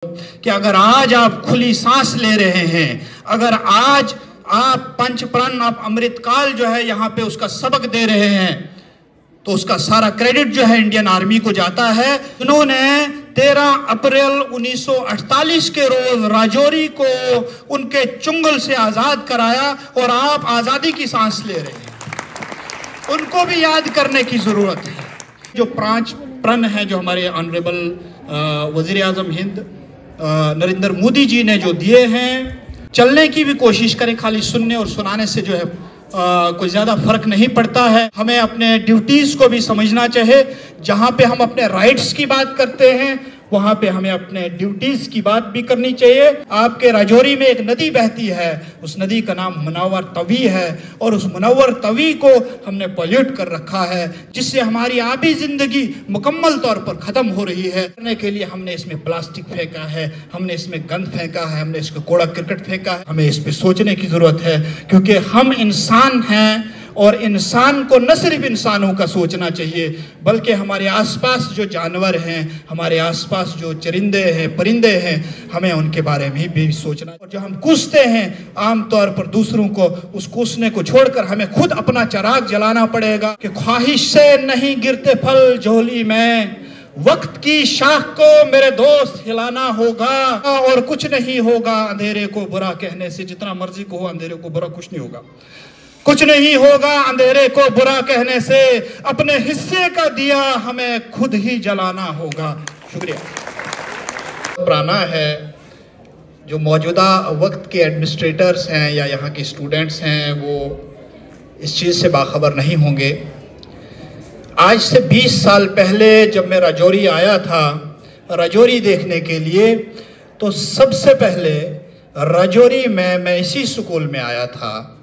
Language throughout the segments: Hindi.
कि अगर आज आप खुली सांस ले रहे हैं, अगर आज आप पंचप्राण आप अमृतकाल जो है यहाँ पे उसका सबक दे रहे हैं, तो उसका सारा क्रेडिट जो है इंडियन आर्मी को जाता है। उन्होंने 13 अप्रैल 1948 के रोज राजौरी को उनके चुंगल से आजाद कराया और आप आजादी की सांस ले रहे हैं। उनको भी याद करने की जरूरत है। जो 5 प्रण है जो हमारे ऑनरेबल वजीर आजम हिंद नरेंद्र मोदी जी ने जो दिए हैं, चलने की भी कोशिश करें, खाली सुनने और सुनाने से जो है कोई ज़्यादा फर्क नहीं पड़ता है। हमें अपने ड्यूटीज़ को भी समझना चाहिए। जहाँ पे हम अपने राइट्स की बात करते हैं, वहाँ पे हमें अपने ड्यूटीज़ की बात भी करनी चाहिए। आपके राजौरी में एक नदी बहती है, उस नदी का नाम मुनव्वर तवी है, और उस मुनव्वर तवी को हमने पॉल्यूट कर रखा है, जिससे हमारी आबी ज़िंदगी मुकम्मल तौर पर ख़त्म हो रही है। करने के लिए हमने इसमें प्लास्टिक फेंका है, हमने इसमें गंद फेंका है, हमने इसमें कूड़ा करकट फेंका है। हमें इस पर सोचने की ज़रूरत है, क्योंकि हम इंसान हैं और इंसान को न सिर्फ इंसानों का सोचना चाहिए, बल्कि हमारे आसपास जो जानवर हैं, हमारे आसपास जो चरिंदे हैं, परिंदे हैं, हमें उनके बारे में भी सोचना। और जो हम कूसते हैं आमतौर पर दूसरों को, उस कूसने को छोड़कर हमें खुद अपना चिराग जलाना पड़ेगा कि ख्वाहिश से नहीं गिरते फल झोली में, वक्त की शाख को मेरे दोस्त हिलाना होगा, और कुछ नहीं होगा अंधेरे को बुरा कहने से। जितना मर्जी को हो, अंधेरे को बुरा कुछ नहीं होगा, कुछ नहीं होगा अंधेरे को बुरा कहने से। अपने हिस्से का दिया हमें खुद ही जलाना होगा। शुक्रिया। पुराना है, जो मौजूदा वक्त के एडमिनिस्ट्रेटर्स हैं या यहाँ के स्टूडेंट्स हैं, वो इस चीज़ से बाखबर नहीं होंगे। आज से 20 साल पहले जब मैं राजौरी आया था राजौरी देखने के लिए, तो सबसे पहले राजौरी में मैं इसी स्कूल में आया था,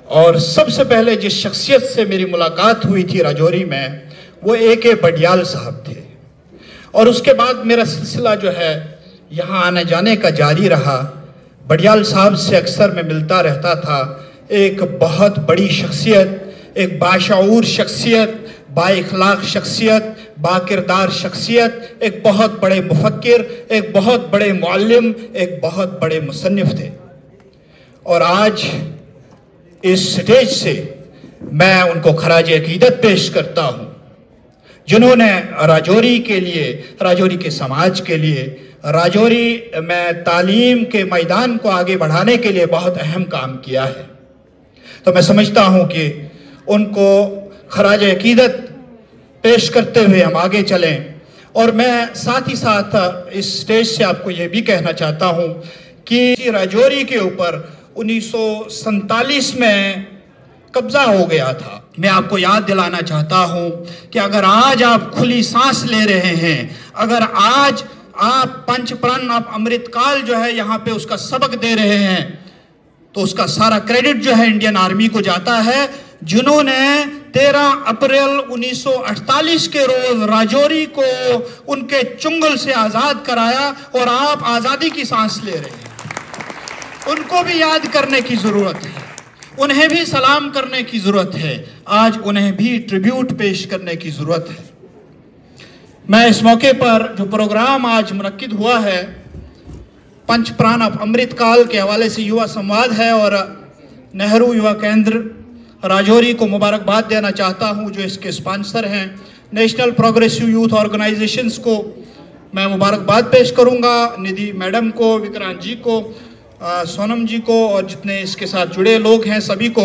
और सबसे पहले जिस शख्सियत से मेरी मुलाकात हुई थी राजौरी में, वो A.K. बडियाल साहब थे। और उसके बाद मेरा सिलसिला जो है यहाँ आने जाने का जारी रहा। बडियाल साहब से अक्सर मैं मिलता रहता था। एक बहुत बड़ी शख्सियत, एक बाशऊर शख्सियत, बाइखलाक शख्सियत, बाकिरदार शख्सियत, एक बहुत बड़े मुफक्किर, एक बहुत बड़े मुअल्लिम, एक बहुत बड़े मुसन्निफ थे। और आज इस स्टेज से मैं उनको खराज अकीदत पेश करता हूँ, जिन्होंने राजौरी के लिए, राजौरी के समाज के लिए, राजौरी में तालीम के मैदान को आगे बढ़ाने के लिए बहुत अहम काम किया है। तो मैं समझता हूँ कि उनको खराज अकीदत पेश करते हुए हम आगे चलें। और मैं साथ ही साथ इस स्टेज से आपको ये भी कहना चाहता हूँ कि राजौरी के ऊपर 1947 में कब्जा हो गया था। मैं आपको याद दिलाना चाहता हूं कि अगर आज आप खुली सांस ले रहे हैं, अगर आज आप पंचप्राण आप अमृतकाल जो है यहाँ पे उसका सबक दे रहे हैं, तो उसका सारा क्रेडिट जो है इंडियन आर्मी को जाता है, जिन्होंने 13 अप्रैल 1948 के रोज राजौरी को उनके चुंगल से आजाद कराया और आप आजादी की सांस ले रहे हैं। उनको भी याद करने की जरूरत है, उन्हें भी सलाम करने की जरूरत है, आज उन्हें भी ट्रिब्यूट पेश करने की जरूरत है। मैं इस मौके पर जो प्रोग्राम आज मुनक्किद हुआ है पंचप्राण ऑफ अमृतकाल के हवाले से युवा संवाद है, और नेहरू युवा केंद्र राजौरी को मुबारकबाद देना चाहता हूं, जो इसके स्पॉन्सर हैं। नेशनल प्रोग्रेसिव यूथ ऑर्गेनाइजेशंस को मैं मुबारकबाद पेश करूंगा, निधि मैडम को, विक्रांत जी को, सोनम जी को, और जितने इसके साथ जुड़े लोग हैं सभी को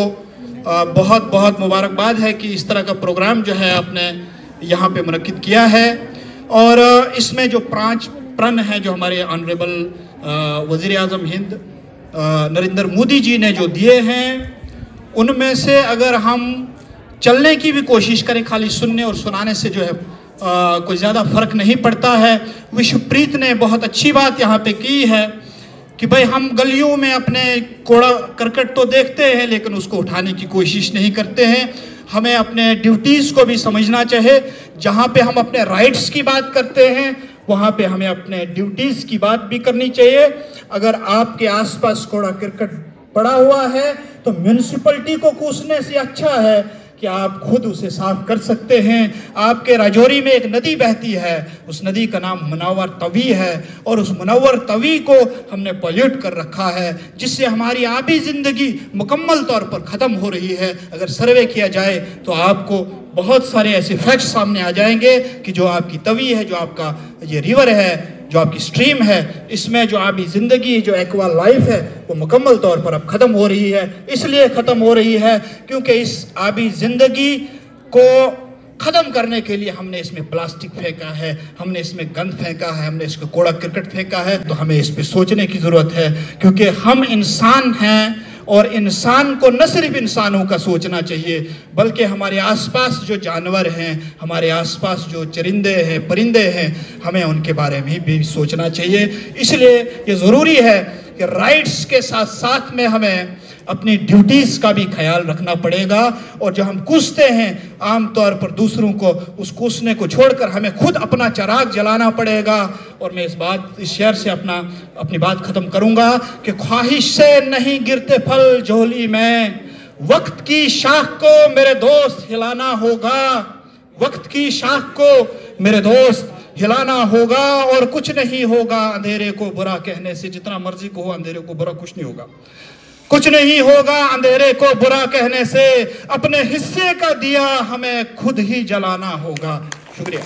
बहुत बहुत मुबारकबाद है कि इस तरह का प्रोग्राम जो है आपने यहाँ पे मुनक्किद किया है। और इसमें जो 5 प्रण हैं जो हमारे ऑनरेबल वजीर आजम हिंद नरेंद्र मोदी जी ने जो दिए हैं, उनमें से अगर हम चलने की भी कोशिश करें, खाली सुनने और सुनाने से जो है कोई ज़्यादा फर्क नहीं पड़ता है। विश्वप्रीत ने बहुत अच्छी बात यहाँ पे की है कि भाई हम गलियों में अपने कूड़ा करकट तो देखते हैं, लेकिन उसको उठाने की कोशिश नहीं करते हैं। हमें अपने ड्यूटीज़ को भी समझना चाहिए। जहाँ पे हम अपने राइट्स की बात करते हैं, वहाँ पे हमें अपने ड्यूटीज़ की बात भी करनी चाहिए। अगर आपके आसपास कूड़ा करकट पड़ा हुआ है, तो म्यूनिसिपैलिटी को कूसने से अच्छा है कि आप खुद उसे साफ कर सकते हैं। आपके राजौरी में एक नदी बहती है, उस नदी का नाम मुनव्वर तवी है, और उस मुनव्वर तवी को हमने पॉल्यूट कर रखा है, जिससे हमारी आबी ज़िंदगी मुकम्मल तौर पर ख़त्म हो रही है। अगर सर्वे किया जाए तो आपको बहुत सारे ऐसे फैक्ट्स सामने आ जाएंगे कि जो आपकी तवी है, जो आपका ये रिवर है, जो आपकी स्ट्रीम है, इसमें जो आबी ज़िंदगी, जो एक्वा लाइफ है, वो मुकम्मल तौर पर अब ख़त्म हो रही है। इसलिए ख़त्म हो रही है क्योंकि इस आबी ज़िंदगी को ख़त्म करने के लिए हमने इसमें प्लास्टिक फेंका है, हमने इसमें गंद फेंका है, हमने इसमें कूड़ा करकट फेंका है। तो हमें इस पर सोचने की ज़रूरत है, क्योंकि हम इंसान हैं और इंसान को न सिर्फ इंसानों का सोचना चाहिए, बल्कि हमारे आसपास जो जानवर हैं, हमारे आसपास जो चरिंदे हैं, परिंदे हैं, हमें उनके बारे में भी सोचना चाहिए। इसलिए ये ज़रूरी है कि राइट्स के साथ साथ में हमें अपनी ड्यूटीज़ का भी ख्याल रखना पड़ेगा। और जो हम कूसते हैं, आम तौर पर दूसरों को उस कूसने को छोड़कर हमें खुद अपना चिराग जलाना पड़ेगा। और मैं इस शेर से अपनी बात ख़त्म करूँगा कि ख्वाहिश से नहीं गिरते फल झोली में, वक्त की शाख को मेरे दोस्त हिलाना होगा, वक्त की शाख को मेरे दोस्त हिलाना होगा। और कुछ नहीं होगा अंधेरे को बुरा कहने से, जितना मर्जी को हो अंधेरे को बुरा कुछ नहीं होगा, कुछ नहीं होगा अंधेरे को बुरा कहने से, अपने हिस्से का दिया हमें खुद ही जलाना होगा। शुक्रिया।